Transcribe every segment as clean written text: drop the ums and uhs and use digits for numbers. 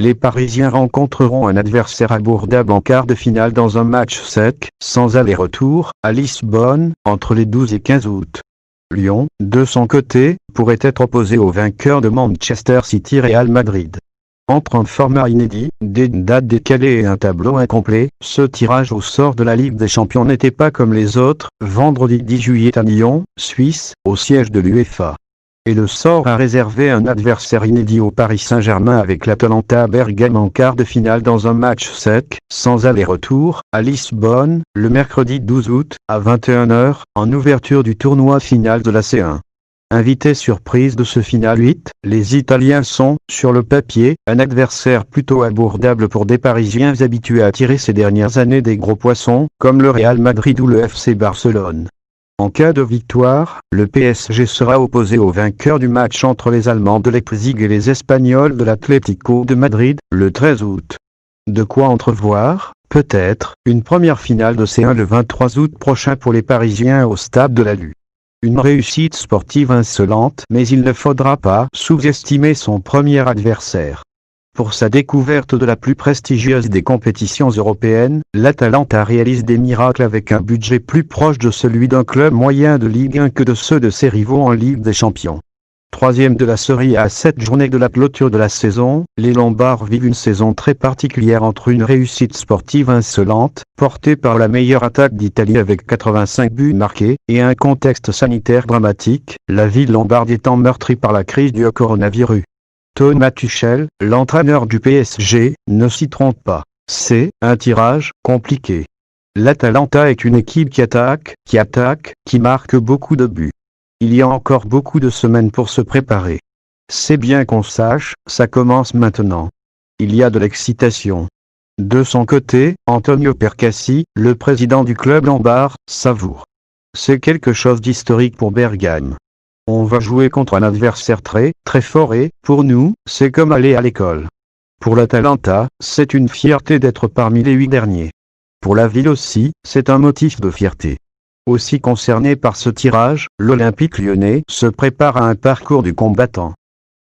les Parisiens rencontreront un adversaire abordable en quart de finale dans un match sec, sans aller-retour, à Lisbonne, entre les 12 et 15 août. Lyon, de son côté, pourrait être opposé au vainqueur de Manchester City Real Madrid. Entre un format inédit, des dates décalées et un tableau incomplet, ce tirage au sort de la Ligue des Champions n'était pas comme les autres, vendredi 10 juillet à Lyon, Suisse, au siège de l'UEFA. Et le sort a réservé un adversaire inédit au Paris Saint-Germain avec l'Atalanta Bergame en quart de finale dans un match sec, sans aller-retour, à Lisbonne, le mercredi 12 août, à 21 h, en ouverture du tournoi final de la C1. Invité surprise de ce final 8, les Italiens sont, sur le papier, un adversaire plutôt abordable pour des Parisiens habitués à tirer ces dernières années des gros poissons, comme le Real Madrid ou le FC Barcelone. En cas de victoire, le PSG sera opposé au vainqueur du match entre les Allemands de Leipzig et les Espagnols de l'Atlético de Madrid, le 13 août. De quoi entrevoir, peut-être, une première finale de C1 le 23 août prochain pour les Parisiens au stade de la Lue. Une réussite sportive insolente, mais il ne faudra pas sous-estimer son premier adversaire. Pour sa découverte de la plus prestigieuse des compétitions européennes, l'Atalanta réalise des miracles avec un budget plus proche de celui d'un club moyen de Ligue 1 que de ceux de ses rivaux en Ligue des Champions. Troisième de la série à 7 journées de la clôture de la saison, les Lombards vivent une saison très particulière entre une réussite sportive insolente, portée par la meilleure attaque d'Italie avec 85 buts marqués, et un contexte sanitaire dramatique, la ville lombarde étant meurtrie par la crise du coronavirus. Thomas Tuchel, l'entraîneur du PSG, ne s'y trompe pas. C'est un tirage compliqué. L'Atalanta est une équipe qui attaque, qui marque beaucoup de buts. Il y a encore beaucoup de semaines pour se préparer. C'est bien qu'on sache, ça commence maintenant. Il y a de l'excitation. De son côté, Antonio Percassi, le président du club lombard, savoure. C'est quelque chose d'historique pour Bergame. On va jouer contre un adversaire très fort et, pour nous, c'est comme aller à l'école. Pour l'Atalanta, c'est une fierté d'être parmi les 8 derniers. Pour la ville aussi, c'est un motif de fierté. Aussi concerné par ce tirage, l'Olympique lyonnais se prépare à un parcours du combattant.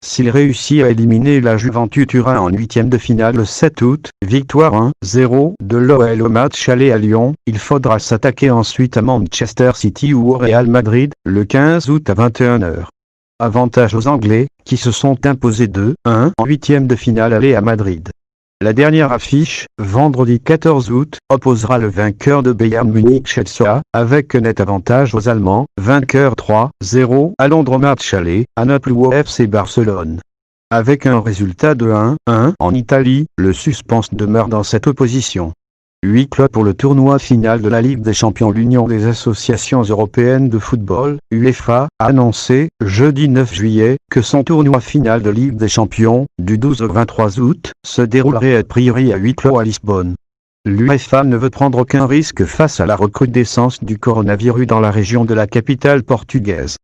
S'il réussit à éliminer la Juventus Turin en huitième de finale le 7 août, victoire 1-0 de l'OL au match aller à Lyon, il faudra s'attaquer ensuite à Manchester City ou au Real Madrid, le 15 août à 21 h. Avantage aux Anglais, qui se sont imposés 2-1 en huitième de finale aller à Madrid. La dernière affiche, vendredi 14 août, opposera le vainqueur de Bayern Munich-Chelsea, avec net avantage aux Allemands, vainqueur 3-0 à Londres au match aller, à Naples ou au FC Barcelone. Avec un résultat de 1-1 en Italie, le suspense demeure dans cette opposition. 8 clubs pour le tournoi final de la Ligue des Champions. L'Union des associations européennes de football, UEFA, a annoncé, jeudi 9 juillet, que son tournoi final de Ligue des Champions, du 12 au 23 août, se déroulerait a priori à huis clos à Lisbonne. L'UEFA ne veut prendre aucun risque face à la recrudescence du coronavirus dans la région de la capitale portugaise.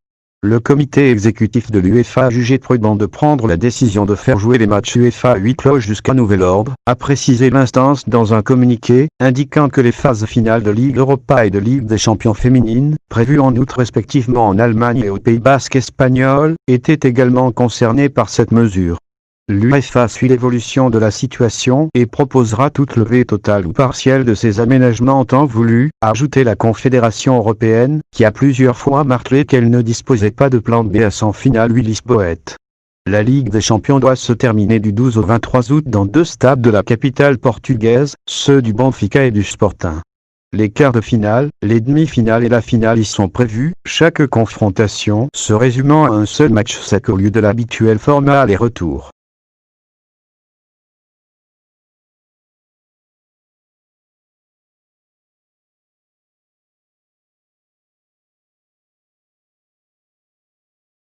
Le comité exécutif de l'UEFA a jugé prudent de prendre la décision de faire jouer les matchs UEFA à huis clos jusqu'à nouvel ordre, a précisé l'instance dans un communiqué, indiquant que les phases finales de Ligue Europa et de Ligue des Champions féminines, prévues en août respectivement en Allemagne et au Pays Basque espagnol, étaient également concernées par cette mesure. L'UEFA suit l'évolution de la situation et proposera toute levée totale ou partielle de ces aménagements en temps voulu, a ajouté la Confédération européenne, qui a plusieurs fois martelé qu'elle ne disposait pas de plan B à son final Lisboète. La Ligue des Champions doit se terminer du 12 au 23 août dans 2 stades de la capitale portugaise, ceux du Benfica et du Sporting. Les quarts de finale, les demi-finales et la finale y sont prévus, chaque confrontation se résumant à un seul match sec au lieu de l'habituel format aller-retour.